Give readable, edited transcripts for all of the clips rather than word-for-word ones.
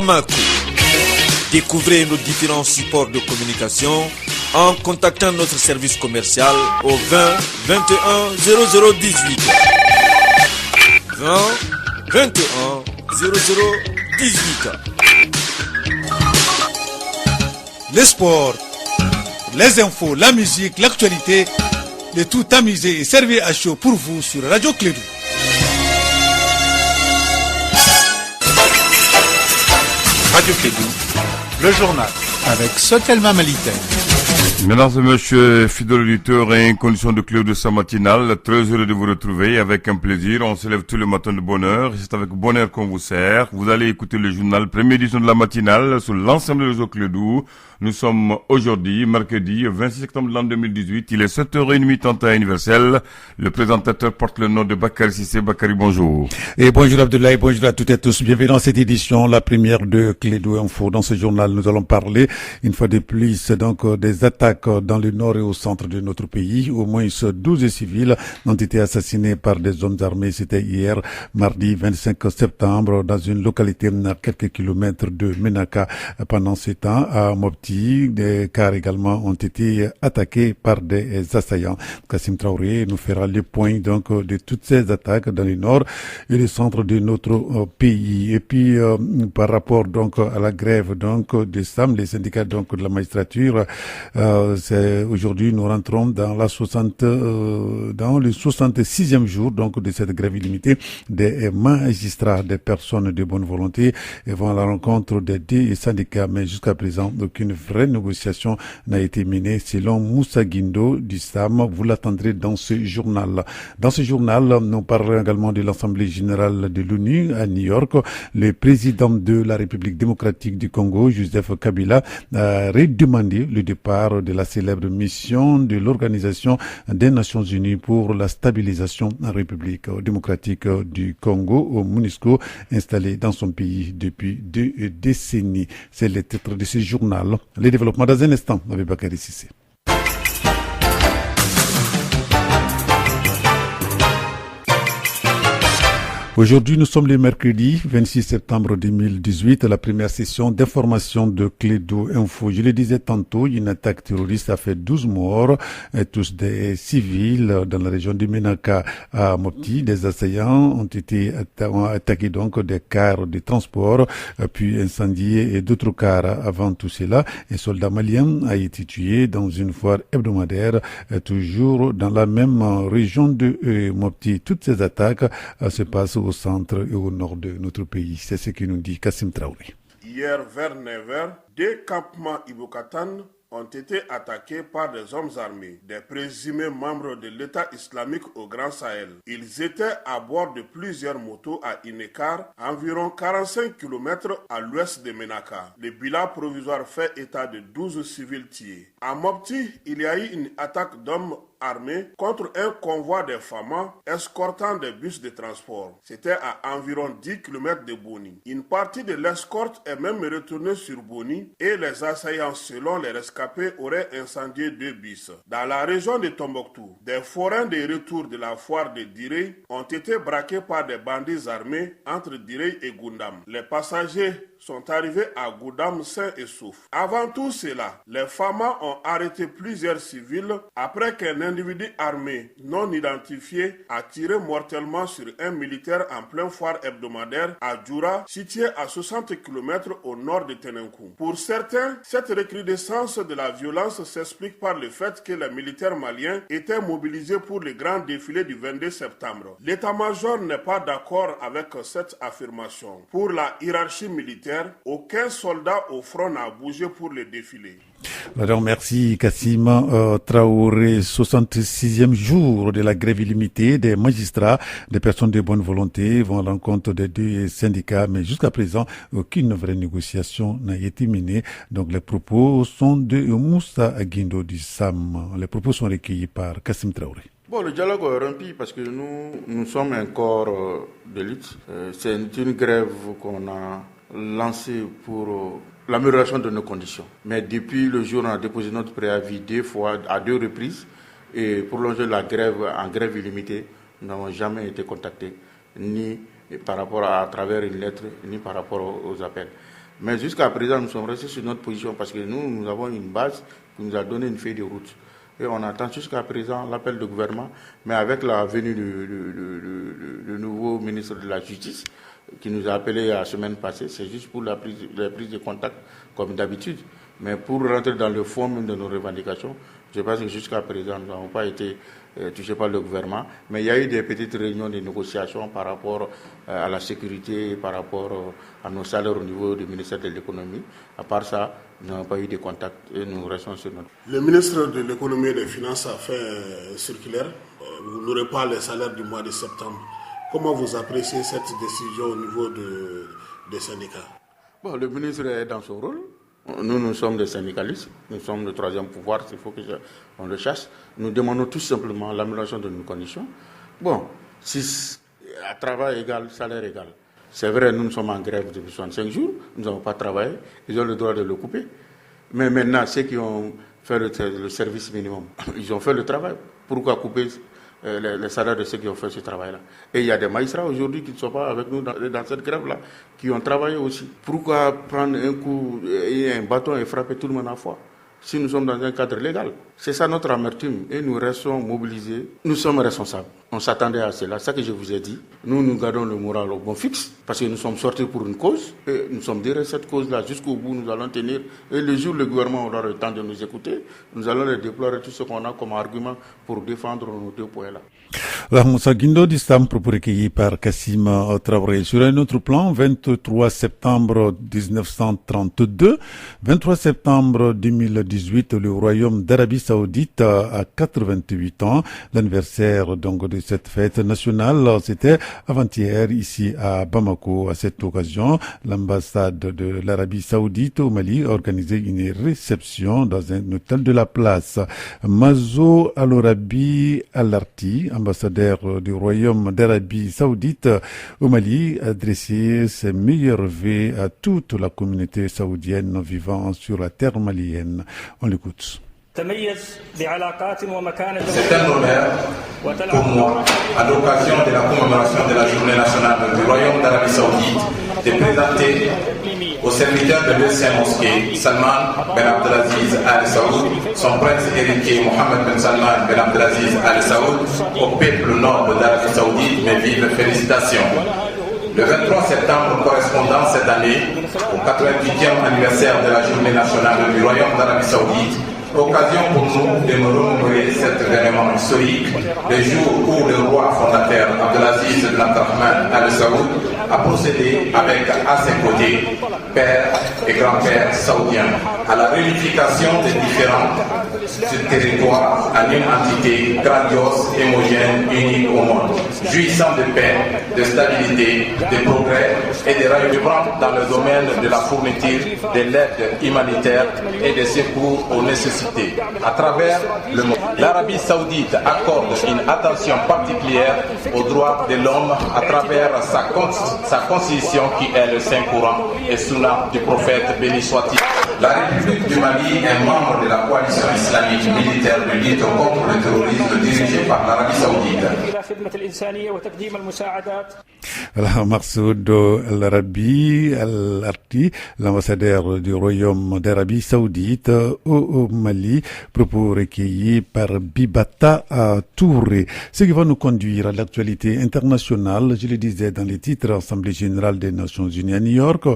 Bamako. Découvrez nos différents supports de communication en contactant notre service commercial au 20 21 0018. 20 21 0018. Les sports, les infos, la musique, l'actualité, le tout amusé et servi à chaud pour vous sur Radio Clédou. Radio Clédou, le journal avec Sotelma Malitaine. Mesdames et messieurs, fidèles auditeurs et en condition de Clédou de sa matinale, très heureux de vous retrouver avec un plaisir. On se lève tous les matins de bonne heure. C'est avec bonheur qu'on vous sert. Vous allez écouter le journal, première édition de la matinale sur l'ensemble du réseau Clédou. Nous sommes aujourd'hui, mercredi 26 septembre de l'an 2018. Il est 7h30 temps universel. Le présentateur porte le nom de Bakary Sissé. Bakary, bonjour. Et bonjour Abdoulaye, bonjour à toutes et à tous. Bienvenue dans cette édition, la première de Clédou Info. Dans ce journal, nous allons parler, une fois de plus, donc, des attaques dans le nord et au centre de notre pays. Au moins 12 civils ont été assassinés par des hommes armés. C'était hier, mardi 25 septembre, dans une localité à quelques kilomètres de Menaka. Pendant ce temps, à Mopti, des cars également ont été attaqués par des assaillants. Kassim Traoré nous fera le point donc de toutes ces attaques dans le nord et le centre de notre pays. Et puis par rapport donc à la grève donc des SAM, les syndicats donc de la magistrature, c'est aujourd'hui nous rentrons dans la dans le 66e jour donc de cette grève illimitée des magistrats, des personnes de bonne volonté et vont à la rencontre des deux syndicats, mais jusqu'à présent aucune vraie négociation n'a été menée selon Moussa Guindo du SAM. Vous l'attendrez dans ce journal. Dans ce journal, nous parlerons également de l'Assemblée générale de l'ONU à New York. Le président de la République démocratique du Congo, Joseph Kabila, a redemandé le départ de la célèbre mission de l'Organisation des Nations Unies pour la stabilisation en République démocratique du Congo, au MONUSCO, installé dans son pays depuis 2 décennies. C'est le titre de ce journal. Les développements dans un instant avec Bakary Sissé. Aujourd'hui, nous sommes le mercredi 26 septembre 2018, la première session d'information de Clédou Info. Je le disais tantôt, une attaque terroriste a fait 12 morts, tous des civils dans la région de Menaka à Mopti. Des assaillants ont attaqué donc des cars de transport, puis incendié et d'autres cars. Avant tout cela, un soldat malien a été tué dans une foire hebdomadaire, toujours dans la même région de Mopti. Toutes ces attaques se passent au centre et au nord de notre pays. C'est ce que nous dit Kassim Traoré. Hier vers 9h, 2 campements Ibokatan ont été attaqués par des hommes armés, des présumés membres de l'État islamique au Grand Sahel. Ils étaient à bord de plusieurs motos à Inekar, environ 45 km à l'ouest de Menaka. Le bilan provisoire fait état de 12 civils tués. À Mopti, il y a eu une attaque d'hommes armés contre un convoi de FAMA escortant des bus de transport. C'était à environ 10 km de Boni. Une partie de l'escorte est même retournée sur Boni et les assaillants, selon les rescapés, auraient incendié 2 bus. Dans la région de Tombouctou, des forains de retour de la foire de Direy ont été braqués par des bandits armés entre Direy et Goundam. Les passagers sont arrivés à Goundam sains et saufs. Avant tout cela, les FAMA ont arrêté plusieurs civils après qu'un individu armé non identifié a tiré mortellement sur un militaire en pleine foire hebdomadaire à Djoura, situé à 60 km au nord de Tenenkou. Pour certains, cette recrudescence de la violence s'explique par le fait que les militaires maliens étaient mobilisés pour le grand défilé du 22 septembre. L'état-major n'est pas d'accord avec cette affirmation. Pour la hiérarchie militaire, aucun soldat au front n'a bougé pour le défilé. Alors merci Kassim Traoré. 66e jour de la grève illimitée des magistrats, des personnes de bonne volonté vont à l'encontre des 2 syndicats, mais jusqu'à présent aucune vraie négociation n'a été menée. Donc les propos sont de Moussa Guindo du SAM. Les propos sont recueillis par Kassim Traoré. Bon, le dialogue est rompu parce que nous sommes un corps de lutte. C'est une grève qu'on a lancée pour l'amélioration de nos conditions. Mais depuis le jour où on a déposé notre préavis 2 fois, à 2 reprises, et prolonger la grève en grève illimitée, nous n'avons jamais été contactés, ni par rapport à travers une lettre, ni par rapport aux appels. Mais jusqu'à présent, nous sommes restés sur notre position parce que nous avons une base qui nous a donné une feuille de route. Et on attend jusqu'à présent l'appel du gouvernement, mais avec la venue du nouveau ministre de la Justice, qui nous a appelé la semaine passée, c'est juste pour la prise de contact, comme d'habitude. Mais pour rentrer dans le fond même de nos revendications, je pense que jusqu'à présent, nous n'avons pas été touchés par le gouvernement. Mais il y a eu des petites réunions de négociations par rapport à la sécurité, par rapport à nos salaires au niveau du ministère de l'économie. À part ça, nous n'avons pas eu de contact et nous restons sur notre... Le ministre de l'économie et des finances a fait un circulaire. Vous n'aurez pas les salaires du mois de septembre. Comment vous appréciez cette décision au niveau des syndicats? Bon, le ministre est dans son rôle. Nous sommes des syndicalistes, nous sommes le troisième pouvoir, il faut qu'on le chasse. Nous demandons tout simplement l'amélioration de nos conditions. Bon, si à travail égal, salaire égal. C'est vrai, nous sommes en grève depuis 65 jours, nous n'avons pas travaillé, ils ont le droit de le couper. Mais maintenant, ceux qui ont fait le service minimum, ils ont fait le travail. Pourquoi couper les salaires de ceux qui ont fait ce travail-là? Et il y a des magistrats aujourd'hui qui ne sont pas avec nous dans cette grève-là, qui ont travaillé aussi. Pourquoi prendre un coup et un bâton et frapper tout le monde à la fois si nous sommes dans un cadre légal? C'est ça notre amertume et nous restons mobilisés. Nous sommes responsables. On s'attendait à cela. C'est ça que je vous ai dit. Nous gardons le moral au bon fixe parce que nous sommes sortis pour une cause et nous sommes derrière cette cause-là. Jusqu'au bout, nous allons tenir. Et le jour où le gouvernement aura le temps de nous écouter, nous allons les déplorer tout ce qu'on a comme argument pour défendre nos deux points-là. Alors, Moussa Guindo d'Islam, propos recueillis par Kassim Traoré. Sur un autre plan, 23 septembre 1932, 23 septembre 2018, le Royaume d'Arabie Saoudite a 88 ans. L'anniversaire donc de cette fête nationale, c'était avant-hier ici à Bamako. À cette occasion, l'ambassade de l'Arabie Saoudite au Mali a organisé une réception dans un hôtel de la place. Mazo Al-Orabi Al-Arti, ambassadeur du Royaume d'Arabie Saoudite au Mali, a adressé ses meilleurs vœux à toute la communauté saoudienne vivant sur la terre malienne. On l'écoute. C'est un honneur pour moi, à l'occasion de la commémoration de la journée nationale du Royaume d'Arabie Saoudite, de présenter au serviteur de l'ancien mosquée, Salman Ben Abdelaziz Al Saoud, son prince héritier Mohammed Ben Salman Ben Abdelaziz Al Saoud, au peuple noble d'Arabie Saoudite, mes vives félicitations. Le 23 septembre correspondant cette année au 88e anniversaire de la journée nationale du Royaume d'Arabie Saoudite, occasion pour nous de nous remémorer cet événement historique, le jour où le roi fondateur Abdelaziz Ben Abdurrahman Al Saoud a procédé avec à ses côtés père et grand-père saoudiens à la réunification des différents territoires en une entité grandiose, homogène, unique au monde, jouissant de paix, de stabilité, de progrès et de rayonnement dans le domaine de la fourniture de l'aide humanitaire et des secours aux nécessités. À travers le monde, l'Arabie Saoudite accorde une attention particulière aux droits de l'homme à travers sa constitution qui est le Saint-Coran et Sunna du prophète béni soit-il. La République du Mali est membre de la coalition islamique militaire de lutte contre le terrorisme dirigée par l'Arabie Saoudite. Alors, Marsoud Al-Arabi Al-Arti, l'ambassadeur du Royaume d'Arabie Saoudite au Mali, propos recueillis par Bibata Touré. Ce qui va nous conduire à l'actualité internationale, je le disais dans les titres, Assemblée générale des Nations Unies à New York.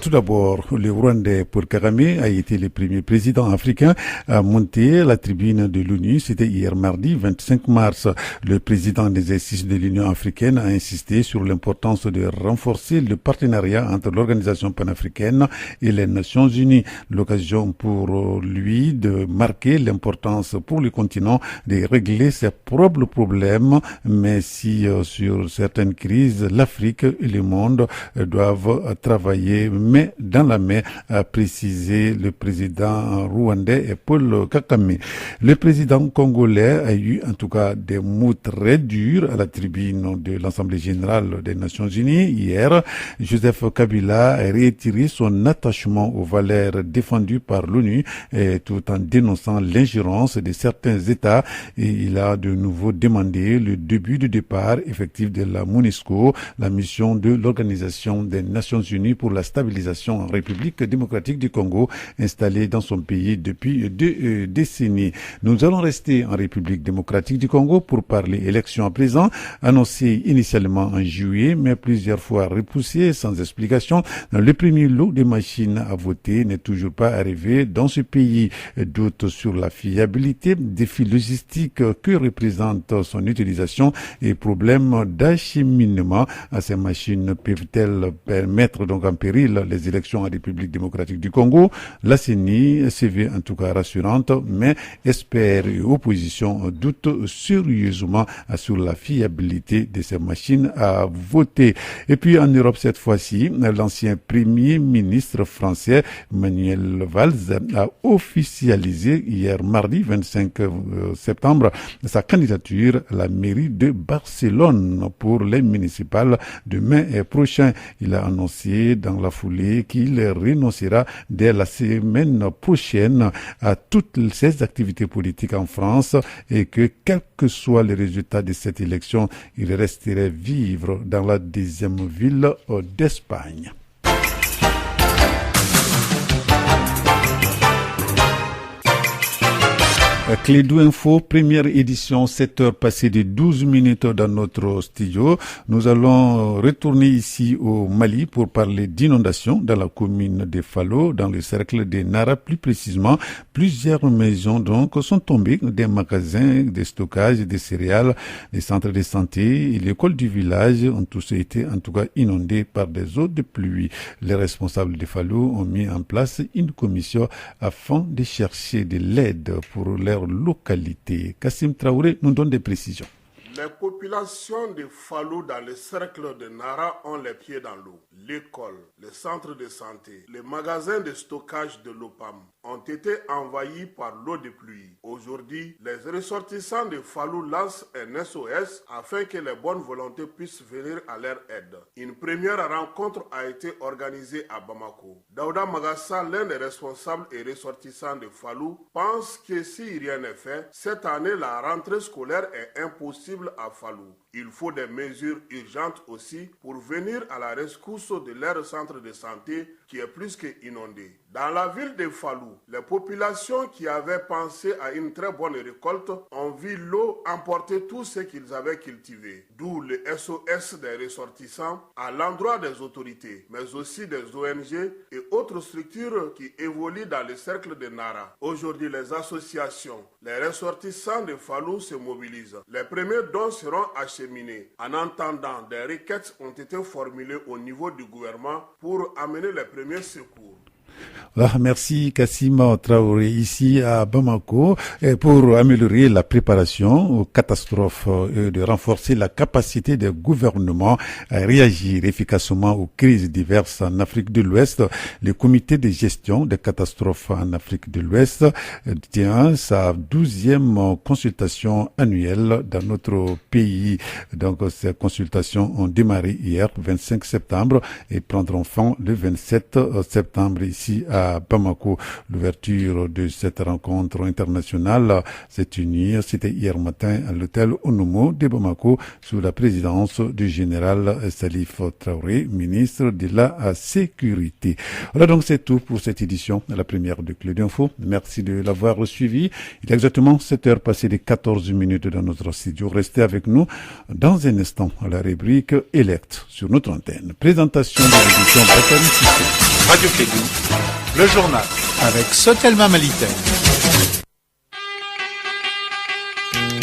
Tout d'abord, le Rwandais Paul Kagame a été le premier président africain à monter la tribune de l'ONU. C'était hier mardi 25 mars. Le président des exercices de l'Union africaine a insisté sur l'importance de renforcer le partenariat entre l'organisation panafricaine et les Nations Unies. L'occasion pour lui de marquer l'importance pour le continent de régler ses propres problèmes, mais si sur certaines crises, l'Afrique et le monde doivent travailler main dans la main, a précisé le président rwandais et Paul Kagame. Le président congolais a eu en tout cas des mots très durs à la tribune de l'Assemblée générale des Nations Nations Unies. Hier, Joseph Kabila a retiré son attachement aux valeurs défendues par l'ONU tout en dénonçant l'ingérence de certains États. Et il a de nouveau demandé le début du départ effectif de la MONUSCO, la mission de l'Organisation des Nations Unies pour la stabilisation en République démocratique du Congo, installée dans son pays depuis 2 décennies. Nous allons rester en République démocratique du Congo pour parler élections à présent, annoncées initialement en juillet, mais plusieurs fois repoussées sans explication. Le premier lot de machines à voter n'est toujours pas arrivé dans ce pays. Doute sur la fiabilité, défis logistiques que représente son utilisation et problèmes d'acheminement. Ces machines peuvent-elles mettre donc en péril les élections en République démocratique du Congo? La CENI se veut en tout cas rassurante, mais espère et opposition doutent sérieusement sur la fiabilité de ces machines à voter. Et puis en Europe cette fois-ci, l'ancien premier ministre français Manuel Valls a officialisé hier mardi 25 septembre sa candidature à la mairie de Barcelone pour les municipales de mai prochain. Il a annoncé dans la foulée qu'il renoncera dès la semaine prochaine à toutes ses activités politiques en France et que quel que soit le résultat de cette élection, il resterait vivre dans la 10e ville d'Espagne. Clédou Info, première édition, 7 heures passées de 12 minutes dans notre studio. Nous allons retourner ici au Mali pour parler d'inondations dans la commune de Falo, dans le cercle de Nara plus précisément. Plusieurs maisons donc sont tombées, des magasins de stockage de céréales, des centres de santé et l'école du village ont tous été en tout cas inondés par des eaux de pluie. Les responsables de Falo ont mis en place une commission afin de chercher de l'aide pour leur localité. Kassim Traoré nous donne des précisions. Les populations de Falo dans le cercle de Nara ont les pieds dans l'eau. L'école, les centres de santé, les magasins de stockage de l'OPAM ont été envahis par l'eau de pluie. Aujourd'hui, les ressortissants de Falo lancent un SOS afin que les bonnes volontés puissent venir à leur aide. Une première rencontre a été organisée à Bamako. Daouda Magassa, l'un des responsables et ressortissants de Falo, pense que si rien n'est fait, cette année la rentrée scolaire est impossible à Falo. Il faut des mesures urgentes aussi pour venir à la rescousse de leur centre de santé qui est plus qu'inondé. Dans la ville de Falo, les populations qui avaient pensé à une très bonne récolte ont vu l'eau emporter tout ce qu'ils avaient cultivé. D'où le SOS des ressortissants à l'endroit des autorités, mais aussi des ONG et autres structures qui évoluent dans le cercle de Nara. Aujourd'hui, les associations, les ressortissants de Falo se mobilisent. Les premiers dons seront acheminés. En attendant, des requêtes ont été formulées au niveau du gouvernement pour amener les premiers secours. Voilà, merci Kassim Traoré ici à Bamako pour améliorer la préparation aux catastrophes et de renforcer la capacité des gouvernements à réagir efficacement aux crises diverses en Afrique de l'Ouest. Le comité de gestion des catastrophes en Afrique de l'Ouest tient sa 12e consultation annuelle dans notre pays. Donc ces consultations ont démarré hier 25 septembre et prendront fin le 27 septembre ici à Bamako. L'ouverture de cette rencontre internationale c'était hier matin à l'hôtel Onomo de Bamako sous la présidence du général Salif Traoré, ministre de la Sécurité. Voilà, donc c'est tout pour cette édition, la première de Clé d'Info. Merci de l'avoir suivi. Il est exactement 7 heures passées de 14 minutes dans notre studio. Restez avec nous dans un instant à la rubrique Elect sur notre antenne. Présentation de l'édition Bakary Cissé. Radio Clédou, le journal. Avec Sotelma Malitaire.